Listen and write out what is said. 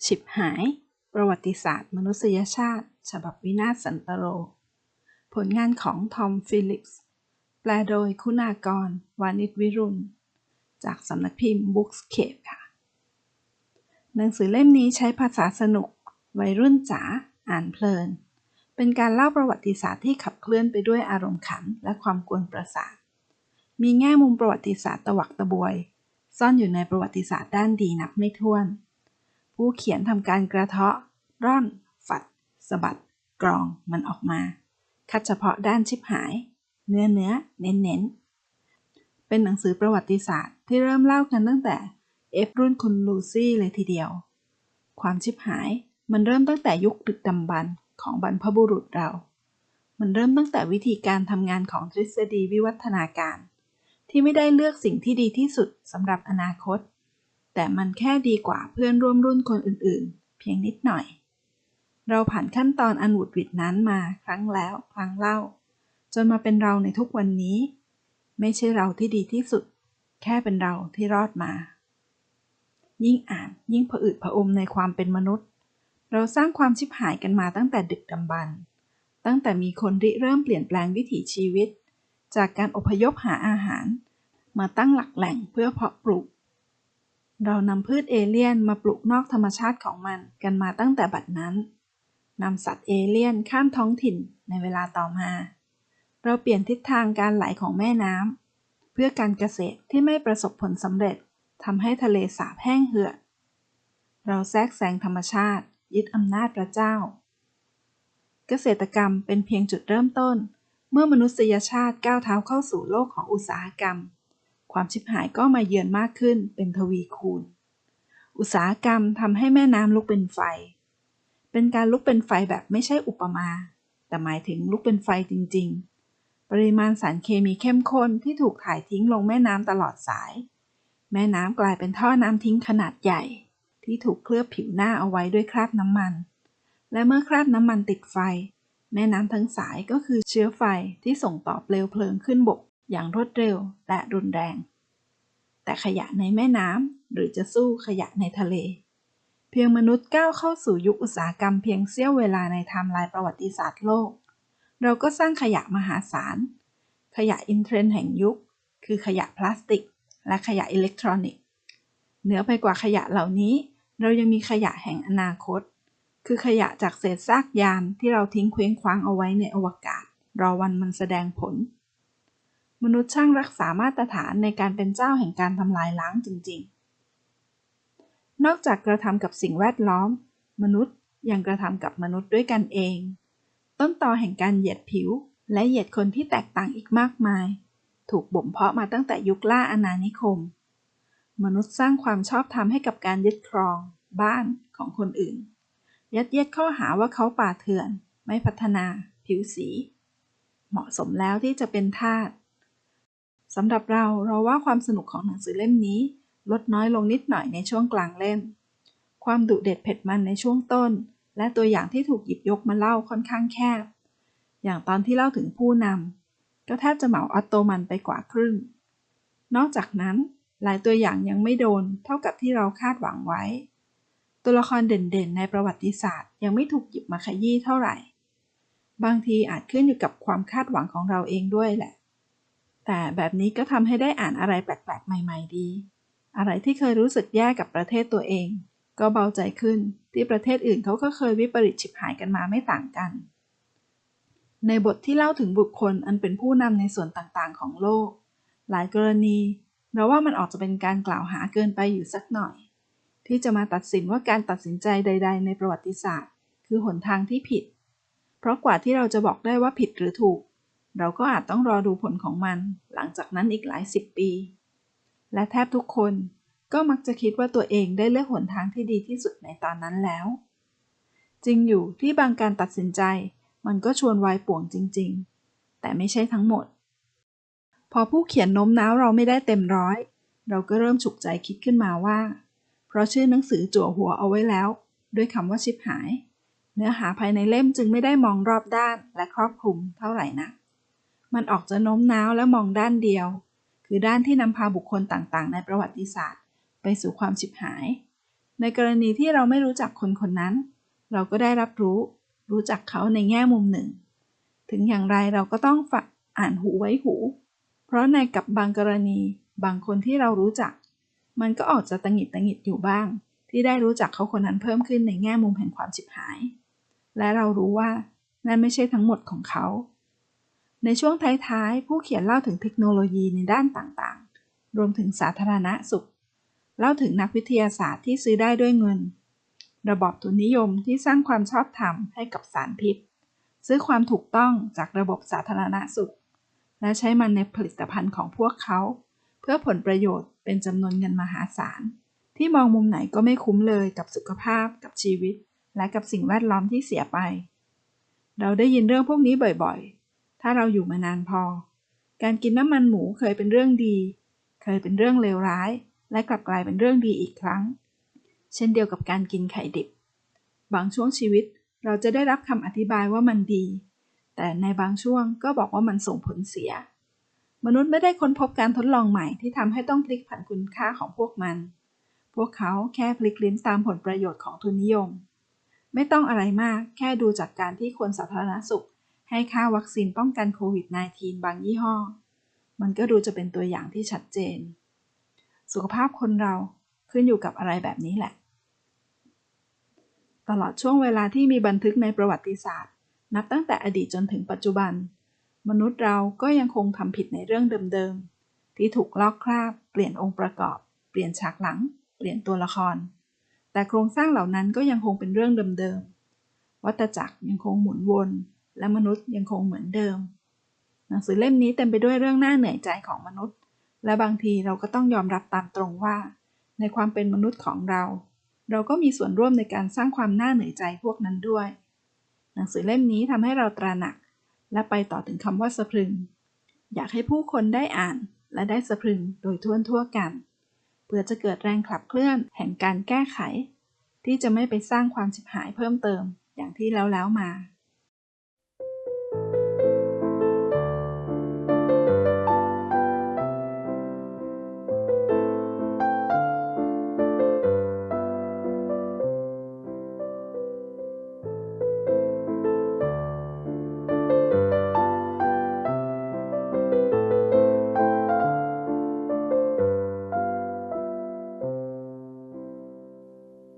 ฉิบหายประวัติศาสตร์มนุษยชาติฉบับวินาศสันตโรผลงานของทอมฟิลิปส์แปลโดยคุณากร วานิชวิรุฬจากสำนักพิมพ์ Bookscape ค่ะหนังสือเล่มนี้ใช้ภาษาสนุกวัยรุ่นจ๋าอ่านเพลินเป็นการเล่าประวัติศาสตร์ที่ขับเคลื่อนไปด้วยอารมณ์ขันและความกวนประสาทมีแง่มุมประวัติศาสตร์ตะวักตะบวยซ่อนอยู่ในประวัติศาสตร์ด้านดีนับไม่ถ้วนผู้เขียนทำการกระเทาะร่อนฝัดสะบัดกรองมันออกมาคัดเฉพาะด้านชิบหายเนื้อเน้นเป็นหนังสือประวัติศาสตร์ที่เริ่มเล่ากันตั้งแต่รุ่นคุณลูซี่เลยทีเดียวความชิบหายมันเริ่มตั้งแต่ยุคดึกดำบรรพ์ของบรรพบุรุษเรามันเริ่มตั้งแต่วิธีการทำงานของทฤษฎีวิวัฒนาการที่ไม่ได้เลือกสิ่งที่ดีที่สุดสำหรับอนาคตแต่มันแค่ดีกว่าเพื่อนร่วมรุ่นคนอื่นๆเพียงนิดหน่อยเราผ่านขั้นตอนอันหวุดหวิดนั้นมาครั้งแล้วครั้งเล่าจนมาเป็นเราในทุกวันนี้ไม่ใช่เราที่ดีที่สุดแค่เป็นเราที่รอดมายิ่งอ่านยิ่งผะอืดผะอมในความเป็นมนุษย์เราสร้างความชิบหายกันมาตั้งแต่ดึกดำบรรพ์ตั้งแต่มีคนริเริ่มเปลี่ยนแปลงวิถีชีวิตจากการอพยพหาอาหารมาตั้งหลักแหล่งเพื่อเพาะปลูกเรานำพืชเอเลี่ยนมาปลูกนอกธรรมชาติของมันกันมาตั้งแต่บัดนั้นนำสัตว์เอเลี่ยนข้ามท้องถิ่นในเวลาต่อมาเราเปลี่ยนทิศทางการไหลของแม่น้ำเพื่อการเกษตรที่ไม่ประสบผลสำเร็จทำให้ทะเลสาบแห้งเหือดเราแทรกแซงธรรมชาติยึดอำนาจพระเจ้าเกษตรกรรมเป็นเพียงจุดเริ่มต้นเมื่อมนุษยชาติก้าวเท้าเข้าสู่โลกของอุตสาหกรรมความชิบหายก็มาเยือนมากขึ้นเป็นทวีคูณอุตสาหกรรมทำให้แม่น้ำลุกเป็นไฟเป็นการลุกเป็นไฟแบบไม่ใช่อุปมาแต่หมายถึงลุกเป็นไฟจริงๆปริมาณสารเคมีเข้มข้นที่ถูกถ่ายทิ้งลงแม่น้ำตลอดสายแม่น้ำกลายเป็นท่อน้ำทิ้งขนาดใหญ่ที่ถูกเคลือบผิวหน้าเอาไว้ด้วยคราบน้ำมันและเมื่อคราบน้ำมันติดไฟแม่น้ำทั้งสายก็คือเชื้อไฟที่ส่งต่อเปลวเพลิงขึ้นบกอย่างรวดเร็วและรุนแรงแต่ขยะในแม่น้ำหรือจะสู้ขยะในทะเลเพียงมนุษย์ก้าวเข้าสู่ยุคอุตสาหกรรมเพียงเสี้ยวเวลาในไทม์ไลน์ประวัติศาสตร์โลกเราก็สร้างขยะมหาศาลขยะอินเทรนด์แห่งยุคคือขยะพลาสติกและขยะอิเล็กทรอนิกส์เหนือไปกว่าขยะเหล่านี้เรายังมีขยะแห่งอนาคตคือขยะจากเศษซากยานที่เราทิ้งเคว้งคว้างเอาไว้ในอวกาศรอวันมันแสดงผลมนุษย์ช่างรักษามาตรฐานในการเป็นเจ้าแห่งการทำลายล้างจริงๆนอกจากกระทำกับสิ่งแวดล้อมมนุษย์ยังกระทำกับมนุษย์ด้วยกันเองต้นตอแห่งการเหยียดผิวและเหยียดคนที่แตกต่างอีกมากมายถูกบ่มเพาะมาตั้งแต่ยุคล่าอาณานิคมมนุษย์สร้างความชอบธรรมให้กับการยึดครองบ้านของคนอื่นยัดเยียดข้อหาว่าเขาป่าเถื่อนไม่พัฒนาผิวสีเหมาะสมแล้วที่จะเป็นทาสสำหรับเราว่าความสนุกของหนังสือเล่มนี้ลดน้อยลงนิดหน่อยในช่วงกลางเล่มความดุเด็ดเผ็ดมันในช่วงต้นและตัวอย่างที่ถูกหยิบยกมาเล่าค่อนข้างแคบอย่างตอนที่เล่าถึงผู้นำก็แทบจะเหมาออตโตมันไปกว่าครึ่งนอกจากนั้นหลายตัวอย่างยังไม่โดนเท่ากับที่เราคาดหวังไว้ตัวละครเด่นๆในประวัติศาสตร์ยังไม่ถูกหยิบมาขยี้เท่าไหร่บางทีอาจขึ้นอยู่กับความคาดหวังของเราเองด้วยแหละแต่แบบนี้ก็ทำให้ได้อ่านอะไรแปลกๆใหม่ๆดีอะไรที่เคยรู้สึกแย่กับประเทศตัวเองก็เบาใจขึ้นที่ประเทศอื่นเขาก็เคยวิปริตฉิบหายกันมาไม่ต่างกันในบทที่เล่าถึงบุคคลอันเป็นผู้นำในส่วนต่างๆของโลกหลายกรณีเราว่ามันออกจะเป็นการกล่าวหาเกินไปอยู่สักหน่อยที่จะมาตัดสินว่าการตัดสินใจใดๆในประวัติศาสตร์คือหนทางที่ผิดเพราะกว่าที่เราจะบอกได้ว่าผิดหรือถูกเราก็อาจต้องรอดูผลของมันหลังจากนั้นอีกหลายสิบปีและแทบทุกคนก็มักจะคิดว่าตัวเองได้เลือกหนทางที่ดีที่สุดในตอนนั้นแล้วจริงอยู่ที่บางการตัดสินใจมันก็ชวนวายป่วงจริงๆแต่ไม่ใช่ทั้งหมดพอผู้เขียนโน้มน้าวเราไม่ได้เต็มร้อยเราก็เริ่มฉุกใจคิดขึ้นมาว่าเพราะชื่อหนังสือจั่วหัวเอาไว้แล้วด้วยคำว่าชิบหายเนื้อหาภายในเล่มจึงไม่ได้มองรอบด้านและครอบคลุมเท่าไหร่นักมันออกจะโน้มน้าวและมองด้านเดียวคือด้านที่นำพาบุคคลต่างๆในประวัติศาสตร์ไปสู่ความชิบหาย ในกรณีที่เราไม่รู้จักคนคนนั้นเราก็ได้รับรู้จักเขาในแง่มุมหนึ่งถึงอย่างไรเราก็ต้องอ่านหูไว้หูเพราะในกับบางกรณีบางคนที่เรารู้จักมันก็ออกจะตังหงิดอยู่บ้างที่ได้รู้จักเขาคนนั้นเพิ่มขึ้นในแง่มุมแห่งความฉิบหายและเรารู้ว่านั่นไม่ใช่ทั้งหมดของเขาในช่วงท้ายๆผู้เขียนเล่าถึงเทคโนโลยีในด้านต่างๆรวมถึงสาธารณสุขเล่าถึงนักวิทยาศาสตร์ที่ซื้อได้ด้วยเงินระบอบทุนนิยมที่สร้างความชอบธรรมให้กับสารพิษซื้อความถูกต้องจากระบบสาธารณสุขและใช้มันในผลิตภัณฑ์ของพวกเขาเพื่อผลประโยชน์เป็นจำนวนเงินมหาศาลที่มองมุมไหนก็ไม่คุ้มเลยกับสุขภาพกับชีวิตและกับสิ่งแวดล้อมที่เสียไปเราได้ยินเรื่องพวกนี้บ่อยๆถ้าเราอยู่มานานพอการกินน้ำมันหมูเคยเป็นเรื่องดีเคยเป็นเรื่องเลวร้ายและกลับกลายเป็นเรื่องดีอีกครั้งเช่นเดียวกับการกินไข่ดิบบางช่วงชีวิตเราจะได้รับคำอธิบายว่ามันดีแต่ในบางช่วงก็บอกว่ามันส่งผลเสียมนุษย์ไม่ได้ค้นพบการทดลองใหม่ที่ทำให้ต้องพลิกผันคุณค่าของพวกเขาแค่พลิกลิ้นตามผลประโยชน์ของทุนนิยมไม่ต้องอะไรมากแค่ดูจากการที่คนสาธารณสุขให้ค่าวัคซีนป้องกันโควิด -19 บางยี่ห้อมันก็ดูจะเป็นตัวอย่างที่ชัดเจนสุขภาพคนเราขึ้นอยู่กับอะไรแบบนี้แหละตลอดช่วงเวลาที่มีบันทึกในประวัติศาสตร์นับตั้งแต่อดีตจนถึงปัจจุบันมนุษย์เราก็ยังคงทำผิดในเรื่องเดิมๆที่ถูกลอกคราบเปลี่ยนองค์ประกอบเปลี่ยนฉากหลังเปลี่ยนตัวละครแต่โครงสร้างเหล่านั้นก็ยังคงเป็นเรื่องเดิมๆวัฏจักรยังคงหมุนวนและมนุษย์ยังคงเหมือนเดิมหนังสือเล่มนี้เต็มไปด้วยเรื่องน่าเหนื่อยใจของมนุษย์และบางทีเราก็ต้องยอมรับตามตรงว่าในความเป็นมนุษย์ของเราก็มีส่วนร่วมในการสร้างความน่าเหนื่อยใจพวกนั้นด้วยหนังสือเล่มนี้ทำให้เราตระหนักและไปต่อถึงคำว่าสะพรึงอยากให้ผู้คนได้อ่านและได้สะพรึงโดยทั่วกันเพื่อจะเกิดแรงขับเคลื่อนแห่งการแก้ไขที่จะไม่ไปสร้างความฉิบหายเพิ่มเติมอย่างที่แล้วมา